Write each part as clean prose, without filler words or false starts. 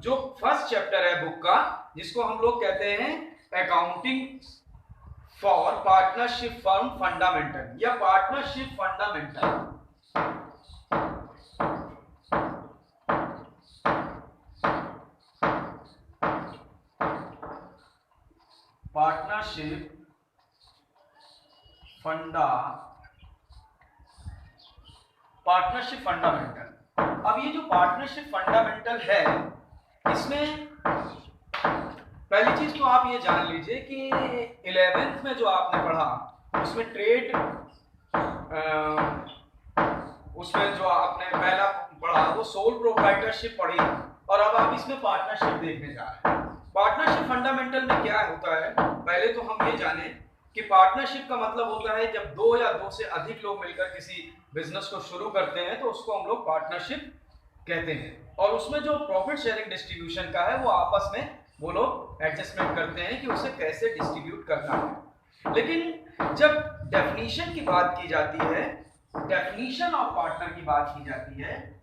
जो first chapter है book का, जिसको हम लोग कहते हैं accounting for partnership firm fundamental या पार्टनरशिप फंडामेंटल। Partnership fundamental. अब ये जो पार्टनरशिप फंडामेंटल है, इसमें पहली चीज तो आप ये जान लीजिए कि 11th में जो आपने पढ़ा उसमें ट्रेड, उसमें जो आपने पहला पढ़ा वो सोल प्रोप्राइटरशिप पढ़ी, और अब आप इसमें पार्टनरशिप देखने जा रहे हैं। पार्टनरशिप फंडामेंटल में क्या होता है, पहले तो हम ये जाने कि पार्टनरशिप का मतलब होता है जब दो या दो से अधिक लोग मिलकर किसी बिजनेस को शुरू करते हैं तो उसको हम लोग पार्टनरशिप कहते हैं, और उसमें जो प्रॉफिट शेयरिंग डिस्ट्रीब्यूशन का है वो आपस में वो लोग एडजस्टमेंट करते हैं कि उसे कैसे डिस्ट्रीब्यूट करना है। लेकिन जब डेफिनेशन की बात की जाती है, डेफिनेशन ऑफ पार्टनर की बात की जाती है,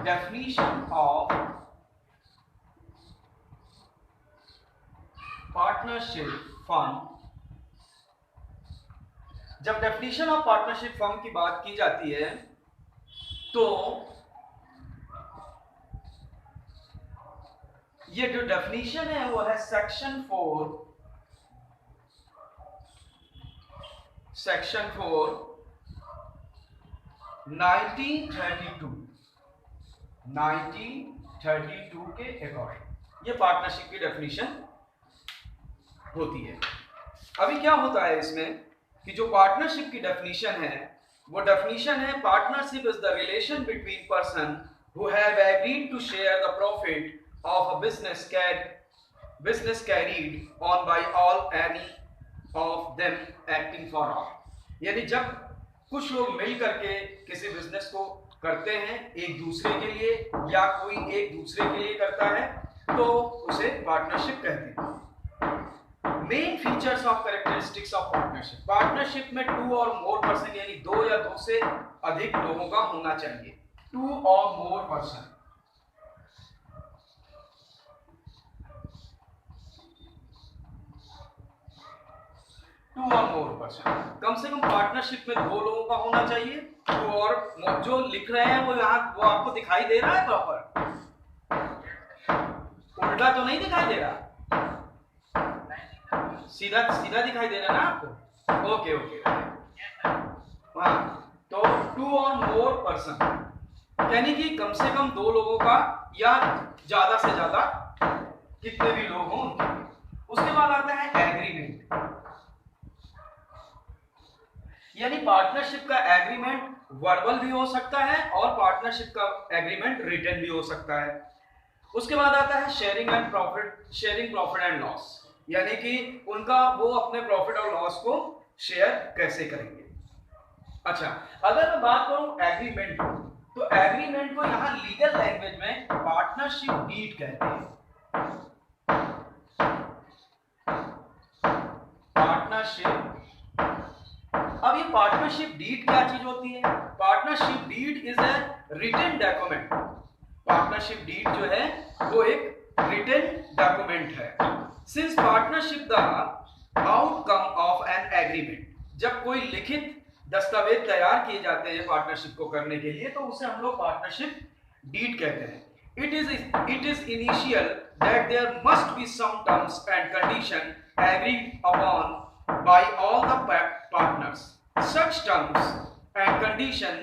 डेफिनेशन ऑफ पार्टनरशिप फर्म, जब डेफिनेशन ऑफ पार्टनरशिप फर्म की बात की जाती है तो ये जो डेफिनेशन है वो है सेक्शन 4 1932 के अकॉर्डिंग ये पार्टनरशिप की डेफिनेशन होती है। अभी क्या होता है इसमें कि जो पार्टनरशिप की डेफिनेशन है वो डेफिनेशन है, partnership is the relation between person who have agreed to share the profit of a business carried on by all any of them acting for all. यानी जब कुछ लोग मिल करके किसी बिजनेस को करते हैं एक दूसरे के लिए या कोई एक दूसरे के लिए करता है तो उसे पार्टनरशिप कहते हैं। Main features of characteristics of partnership, partnership में 2 और मोर पर्सन यानी 2 या 2 से अधिक लोगों का होना चाहिए, 2 और मोर पर्सन। कम से कम पार्टनरशिप में 2 लोगों का होना चाहिए। 2 और जो लिख रहे हैं वो यहाँ वो आपको दिखाई दे रहा है प्रॉपर, उल्टा तो नहीं दिखाई दे रहा, सीधा सीधा दिखाई दे रहा है ना आपको? ओके ओके हाँ, तो 2 और मोर पर्सन यानी कि कम से कम 2 लोगों का या ज्यादा से ज्यादा कितने भी लोग हों। उसके बाद आता है एग्रीमेंट, यानी पार्टनरशिप का एग्रीमेंट वर्बल भी हो सकता है और पार्टनरशिप का एग्रीमेंट रिटन भी हो सकता है। उसके बाद आता है शेयरिंग प्रॉफिट एंड लॉस, यानी कि उनका वो अपने प्रॉफिट और लॉस को शेयर कैसे करेंगे। अच्छा, अगर मैं बात करूं एग्रीमेंट तो एग्रीमेंट को यहां लीगल लैंग्वेज में पार्टनरशिप डीड कहते हैं। पार्टनरशिप, अब ये पार्टनरशिप डीड क्या चीज होती है? Partnership deed is a written document. Partnership deed जो है वो एक रिटन डॉक्यूमेंट है। Since partnership the outcome of an agreement, जब कोई लिखित दस्तावेज तैयार किए जाते हैं पार्टनरशिप को करने के लिए तो उसे हम लोग पार्टनरशिप डीड कहते हैं। It is initial that there must be some terms and condition agreed upon by all the partners. Such terms and condition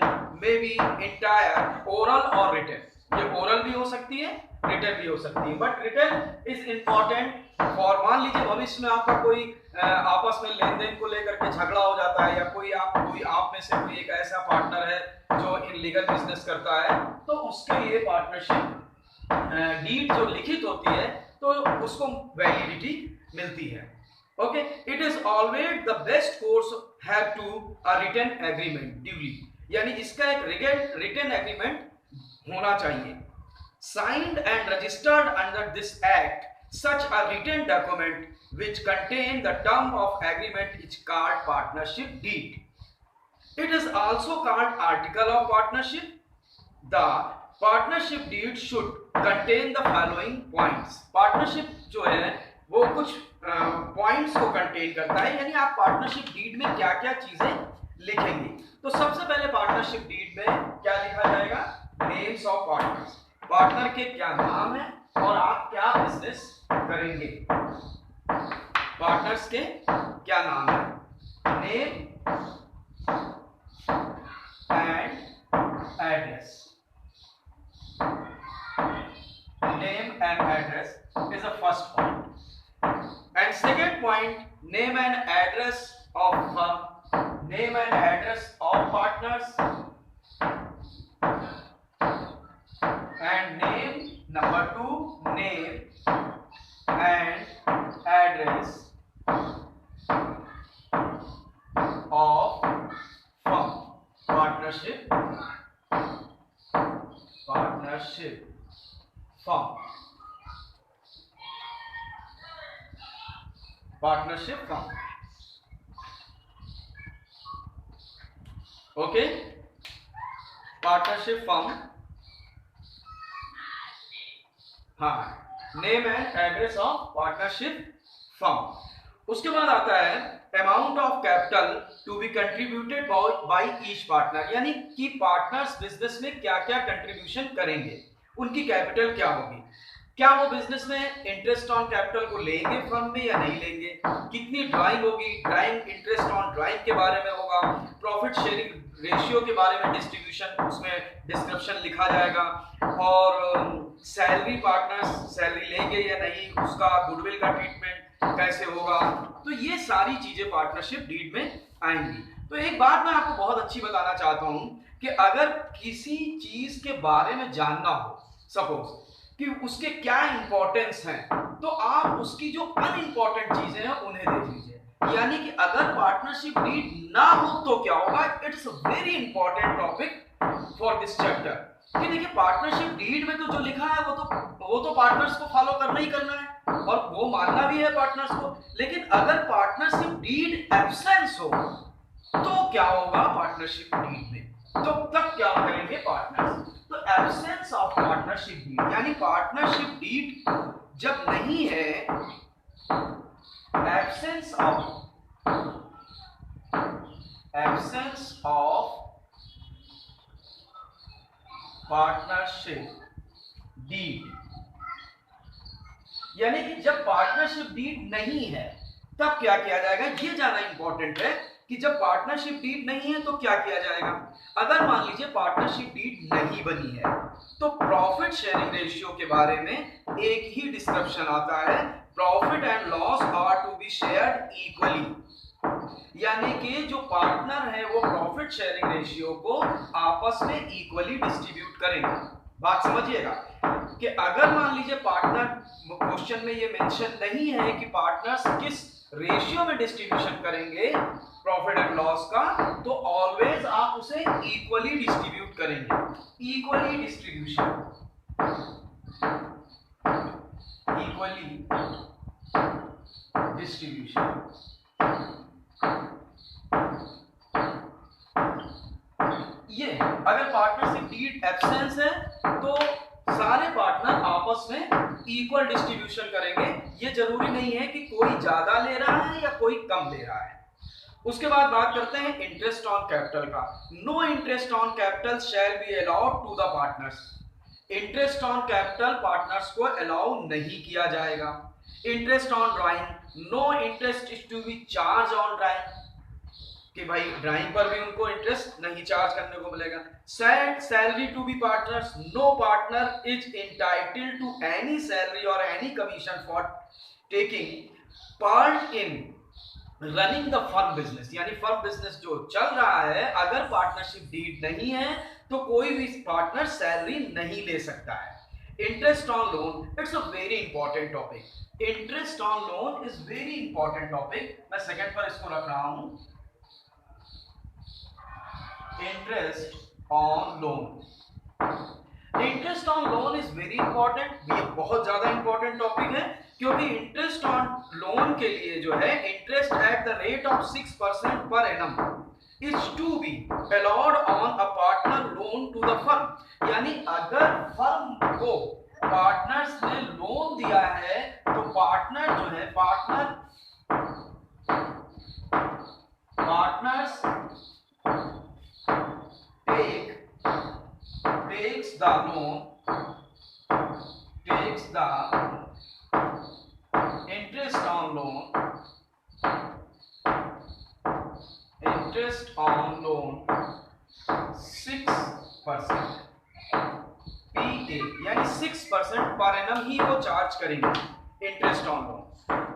may be entire oral or written. ये oral भी हो सकती है, written भी हो सकती है, but written is important for, मान लीजिए भविष्य में आपका कोई आपस में लेन देन को लेकर के झगड़ा हो जाता है या कोई आप में से कोई एक ऐसा पार्टनर है जो इलीगल बिजनेस करता है तो उसके लिए पार्टनरशिप डीड जो लिखित होती है तो उसको वैलिडिटी मिलती है। Okay, it is always the best course have to a written agreement duly, यानी इसका एक written agreement होना चाहिए। Signed and registered under this act, such a written document which contain the term of agreement is called partnership deed. It is also called article of partnership the partnership deed should contain the following points. Partnership जो है वो कुछ points को contain करता है, यानी आप partnership deed में क्या क्या चीजें लिखेंगे। तो सबसे पहले पार्टनरशिप डीड में क्या लिखा जाएगा? नेम्स ऑफ पार्टनर्स, पार्टनर के क्या नाम है और आप क्या बिजनेस करेंगे। पार्टनर्स के क्या नाम है, name and address. Name and address is the first point. And second point, name and address of firm, name and address of partners, and name number 2, name and address of firm, partnership firm, partnership firm। Okay, partnership firm, हाँ, name and address of partnership firm. उसके बाद आता है amount of capital to be contributed by each partner, यानी कि partners business में क्या क्या कंट्रीब्यूशन करेंगे, उनकी कैपिटल क्या होगी, क्या वो बिजनेस में इंटरेस्ट ऑन कैपिटल को लेंगे फर्म में या नहीं लेंगे, कितनी ड्राइंग होगी, ड्राइंग इंटरेस्ट ऑन ड्राइंग के बारे में होगा, प्रॉफिट शेयरिंग रेशियो के बारे में डिस्ट्रीब्यूशन उसमें डिस्क्रिप्शन लिखा जाएगा, और सैलरी पार्टनर्स सैलरी लेंगे या नहीं, उसका गुडविल का ट्रीटमेंट कैसे होगा। तो ये सारी चीजें पार्टनरशिप डीड में आएंगी। तो एक बात मैं आपको बहुत अच्छी बताना चाहता हूं कि अगर किसी चीज के बारे में जानना हो, सपोज कि उसके क्या इंपॉर्टेंस हैं, तो आप उसकी जो अनइंपॉर्टेंट चीजें हैं उन्हें देख लीजिए। यानी कि अगर पार्टनरशिप डीड ना हो तो क्या होगा, it's a very important topic for this chapter. कि देखिए पार्टनरशिप डीड में तो जो लिखा है वो तो पार्टनर्स को फॉलो करना ही करना है और वो मानना भी है पार्टनर्स को, लेकिन अगर पार्टनरशिप डीड एब्सेंस हो तो क्या होगा पार्टनरशिप डीड में, तो तब क्या करेंगे पार्टनर्स। तो एब्सेंस ऑफ पार्टनरशिप डीड, यानी पार्टनरशिप डीड जब नहीं है, एब्सेंस ऑफ पार्टनरशिप डीड, यानी कि जब पार्टनरशिप डीड नहीं है तब क्या किया जाएगा, ये ज्यादा इंपॉर्टेंट है कि जब पार्टनरशिप डीड नहीं है तो क्या किया जाएगा। अगर मान लीजिए पार्टनरशिप डीड नहीं बनी है तो प्रॉफिट शेयरिंग रेशियो के बारे में एक ही डिस्क्रिप्शन आता है, profit and loss are to be shared equally, यानी कि जो पार्टनर है वो प्रॉफिट शेयरिंग रेशियो को आपस में इक्वली डिस्ट्रीब्यूट करेंगे। बात समझिएगा कि अगर मान लीजिए पार्टनर, क्वेश्चन में ये मेंशन नहीं है कि पार्टनर्स किस रेशियो में डिस्ट्रीब्यूशन करेंगे प्रॉफिट एंड लॉस का, तो ऑलवेज आप उसे इक्वली डिस्ट्रीब्यूट करेंगे। इक्वली डिस्ट्रीब्यूशन, इक्वली डिस्ट्रीब्यूशन, ये अगर पार्टनरशिप डीड एब्सेंस है तो सारे पार्टनर आपस में इक्वल डिस्ट्रीब्यूशन करेंगे। ये जरूरी नहीं है कि कोई ज्यादा ले रहा है या कोई कम ले रहा है। उसके बाद बात करते हैं इंटरेस्ट ऑन कैपिटल का। No interest on capital shall be allowed to the partners, interest on capital partners को अलाउ नहीं किया जाएगा। Interest on drawing, no interest is to be charge on drawing, कि भाई ड्राइंग पर भी उनको इंटरेस्ट नहीं चार्ज करने को मिलेगा। Salary to be partners, no partner is entitled to any salary और any commission for taking part in running the firm business, यानी फर्म बिजनेस जो चल रहा है, अगर पार्टनरशिप डीड नहीं है तो कोई भी पार्टनर सैलरी नहीं ले सकता है। Interest on loan, it's a very important topic. Interest on loan is very important topic, मैं सेकंड पर इसको रख रहा हूं। Interest on loan, interest on loan is very important, ये बहुत ज्यादा इंपॉर्टेंट टॉपिक है, क्योंकि इंटरेस्ट ऑन लोन के लिए जो है interest at the rate of 6% per annum is to be allowed on a partner loan to the firm, यानी अगर फर्म को पार्टनर्स ने लोन दिया है तो पार्टनर जो है partners takes the interest on loan 6% PA, यानी 6% पर एनम ही वो चार्ज करेंगे इंटरेस्ट ऑन लोन।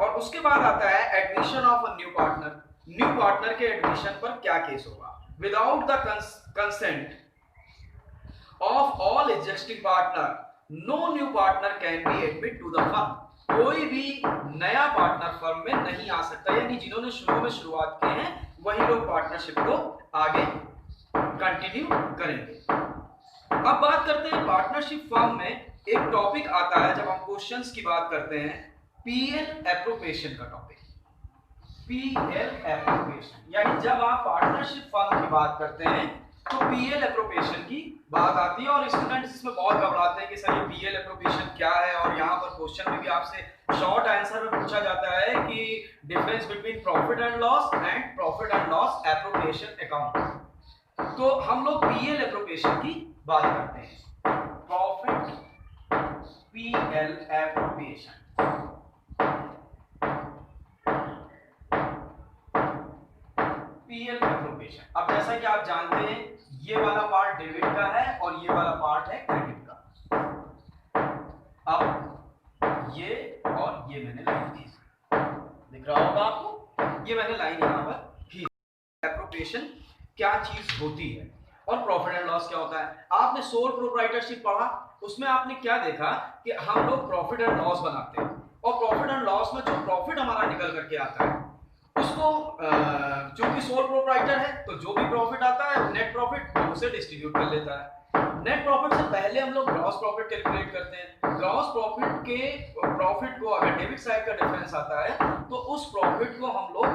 और उसके बाद आता है admission of a new partner. New partner के एडमिशन पर क्या केस होगा? Without the consent of all existing partner no new partner can be admit to the firm, कोई भी नया पार्टनर फर्म में नहीं आ सकता, यानी जिन्होंने शुरू में शुरुआत की है वही लोग पार्टनरशिप को आगे कंटिन्यू करेंगे। अब बात करते हैं पार्टनरशिप फर्म में एक टॉपिक आता है जब हम क्वेश्चंस की बात करते हैं, पीएल एप्रोप्रिएशन का टॉपिक। पीएल एप्रोप्रिएशन यानी जब आप पार्टनरशिप फर्म की बात करते हैं तो पीएल एप्रोप्रिएशन की बात आती है। और स्टूडेंट्स इसमें बहुत घबराते हैं कि सर ये पीएल एप्रोप्रिएशन क्या है, और यहाँ पर क्वेश्चन में भी आपसे शॉर्ट आंसर में पूछा जाता है कि difference between profit and loss appropriation account. तो हम लोग पीएल एप्रोप्रिएशन की बात करते हैं, profit PL appropriation. PL appropriation, अब जैसा कि आप जानते हैं ये वाला पार्ट डेबिट का है और ये वाला पार्ट है क्रेडिट का। अब ये और ये मैंने लाइन दी, दिख रहा होगा आपको, ये मैंने लाइन यहाँ पर खींची। एप्रोप्रिएशन क्या चीज होती है और प्रॉफिट एंड लॉस क्या होता है? आपने सोल प्रोप्राइटरशिप पढ़ा, उसमें आपने क्या देखा कि हम लोग प्रॉफिट एंड लॉस बनाते हैं, और प्रॉफिट एंड लॉस में जो प्रॉफिट हमारा निकल करके आता है उसको चूंकि सोल प्रोप्राइटर है तो जो भी प्रॉफिट आता है नेट प्रॉफिट उसे डिस्ट्रीब्यूट कर लेता है। नेट प्रॉफिट से पहले हम लोग ग्रॉस प्रॉफिट कैलकुलेट करते हैं। ग्रॉस प्रॉफिट के प्रॉफिट को अगर डेबिट साइड का डिफरेंस आता है तो उस प्रॉफिट को हम लोग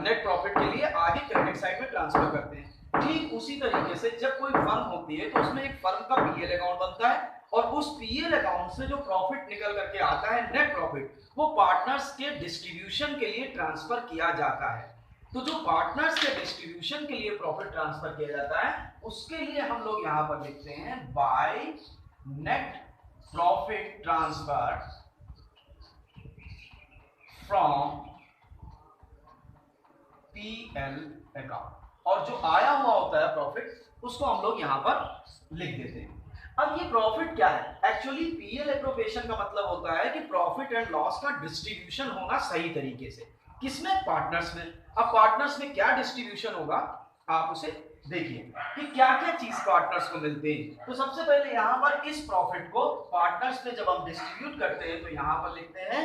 नेट प्रॉफिट के लिए आगे क्रेडिट साइड में ट्रांसफर करते हैं। ठीक उसी तरीके से जब कोई फर्म होती है तो उसमें एक फर्म का पीएल अकाउंट बनता है, और उस पीएल अकाउंट से जो प्रॉफिट निकल करके आता है नेट प्रॉफिट, वो पार्टनर्स के डिस्ट्रीब्यूशन के लिए ट्रांसफर किया जाता है। तो जो पार्टनर्स के डिस्ट्रीब्यूशन के लिए प्रॉफिट ट्रांसफर किया जाता है उसके लिए हम लोग यहां पर लिखते हैं by net profit transfer from PL account, और जो आया हुआ होता है प्रॉफिट उसको हम लोग यहां पर लिख देते हैं। अब ये प्रॉफिट क्या है? एक्चुअली पीएल एप्रोप्रिएशन का मतलब होता है कि प्रॉफिट एंड लॉस का डिस्ट्रीब्यूशन होना सही तरीके से। किसमें? पार्टनर्स में। अब पार्टनर्स में क्या डिस्ट्रीब्यूशन होगा आप उसे देखिए कि क्या क्या चीज पार्टनर्स को मिलते हैं। तो सबसे पहले यहां पर इस प्रॉफिट को पार्टनर्स में जब हम डिस्ट्रीब्यूट करते हैं तो यहां पर लिखते हैं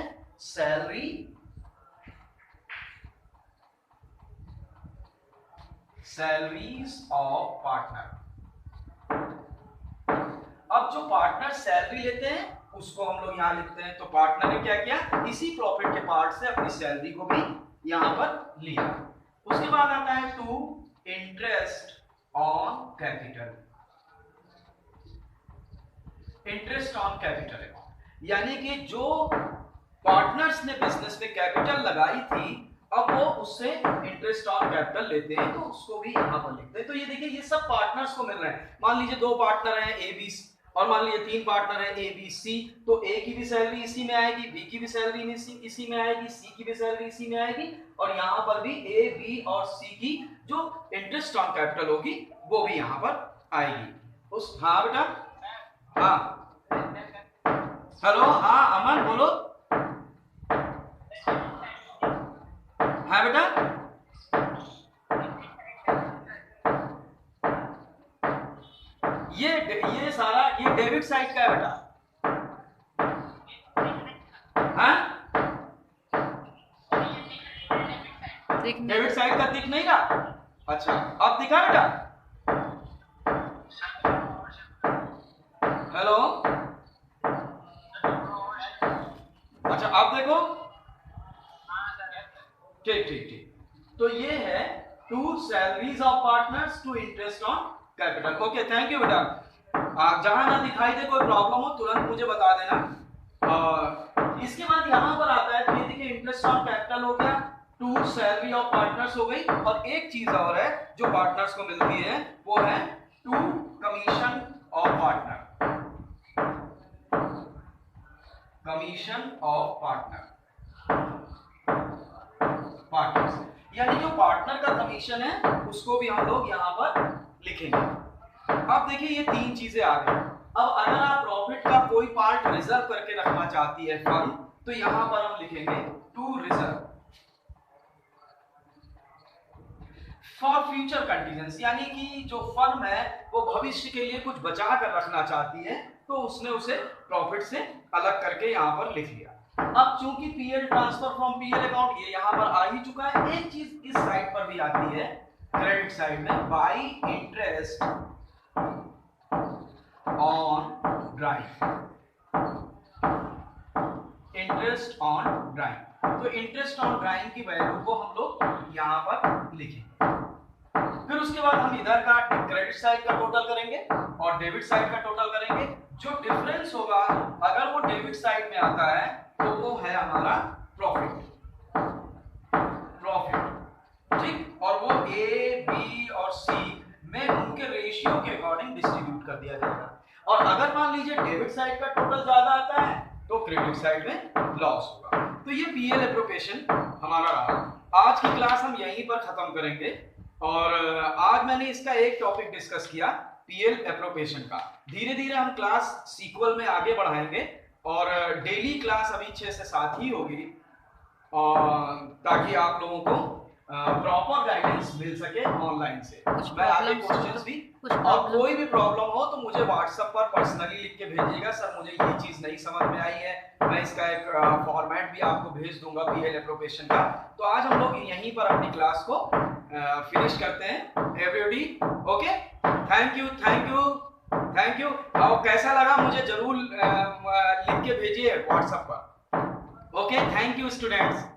सैलरीज ऑफ पार्टनर। अब जो पार्टनर सैलरी लेते हैं उसको हम लोग यहां लिखते हैं। तो पार्टनर ने क्या किया? इसी प्रॉफिट के पार्ट से अपनी सैलरी को भी यहां पर लिया। उसके बाद आता है to interest on capital. Interest on capital account यानी कि जो पार्टनर्स ने बिजनेस में कैपिटल लगाई थी अब वो उससे इंटरेस्ट ऑन कैपिटल लेते हैं, तो उसको भी यहां पर लिखते हैं। तो ये देखिए ये सब पार्टनर्स को मिल रहे हैं। मान लीजिए दो पार्टनर हैं ए बी और मान लीजिए तीन पार्टनर है ए बी सी, तो ए की भी सैलरी इसी में आएगी, बी की भी सैलरी इसी में आएगी, सी की भी सैलरी इसी में आएगी, और यहाँ पर भी ए बी और सी की जो इंटरेस्ट ऑन कैपिटल होगी वो भी यहाँ पर आएगी। उस हाँ बेटा, हाँ हेलो, हाँ अमन बोलो, हाँ बेटा ये सारा ये डेबिट साइड का है बेटा, हाँ डेबिट साइड का दिख नहीं रहा? अच्छा अब दिखा बेटा? हेलो, अच्छा अब देखो, ठीक ठीक ठीक। तो ये है to salaries of partners to interest on capital. Okay, thank you बेटा। जहां ना दिखाई दे कोई प्रॉब्लम हो तुरंत मुझे बता देना। इसके बाद यहां पर आता है, तो ये देखिए इंटरेस्ट ऑन कैपिटल हो गया, टू सैलरी ऑफ पार्टनर्स हो गई, और एक चीज और है जो पार्टनर्स को मिलती है, वो है to commission of partner. Commission of partner, partners यानी जो पार्टनर का कमीशन है उसको भी हम लोग यहाँ पर लिखेंगे। अब देखिए ये तीन चीजें आ गई। अब अगर आप प्रॉफिट का कोई पार्ट रिजर्व करके रखना चाहती है फर्म, तो यहां पर हम लिखेंगे to reserve for future contingency, यानी कि जो फर्म है वो भविष्य के लिए कुछ बचा कर रखना चाहती है, तो उसने उसे प्रॉफिट से अलग करके यहां पर लिख लिया। अब चूंकि PL transfer from PL account ये यहां पर आ ही चुका है, एक चीज इस साइड पर भी आती है क्रेडिट साइड में, bye interest on drawing, interest on drawing. तो इंटरेस्ट ऑन ड्राइंग की वैल्यू को हम लोग यहां पर लिखेंगे। फिर उसके बाद हम इधर का क्रेडिट साइड का टोटल करेंगे और डेबिट साइड का टोटल करेंगे। जो डिफरेंस होगा अगर वो डेबिट साइड में आता है तो वो है हमारा प्रॉफिट, ठीक, और वो ए बी और सी में उनके रेशियो के अकॉर्डिंग डिस्ट्रीब्यूट कर दिया जाएगा। और अगर मान लीजिए डेबिट साइड का टोटल ज्यादा आता है तो क्रेडिट साइड में लॉस होगा। तो ये पीएल एप्रोप्रिएशन हमारा रहा। आज की क्लास हम यहीं पर खत्म करेंगे, और आज मैंने इसका एक टॉपिक डिस्कस किया पीएल एप्रोप्रिएशन का। धीरे धीरे हम क्लास सीक्वल में आगे बढ़ाएंगे, और डेली क्लास अभी 6 से 7 ही होगी, ताकि आप लोगों को प्रॉपर गाइडेंस मिल सके ऑनलाइन से। मैं आगे क्वेश्चंस भी, और कोई भी प्रॉब्लम हो तो मुझे व्हाट्सएप पर पर्सनली लिख के भेजिएगा, सर मुझे ये चीज नहीं समझ में आई है, मैं इसका एक फॉर्मेट भी आपको भेज दूंगा पीएल एप्रोप्रिएशन का। तो आज हम लोग यहीं पर अपनी क्लास को फिनिश करते हैं everybody. Okay, thank you thank you thank you. और कैसा लगा मुझे जरूर लिख के भेजिए व्हाट्सएप पर। Okay, thank you students.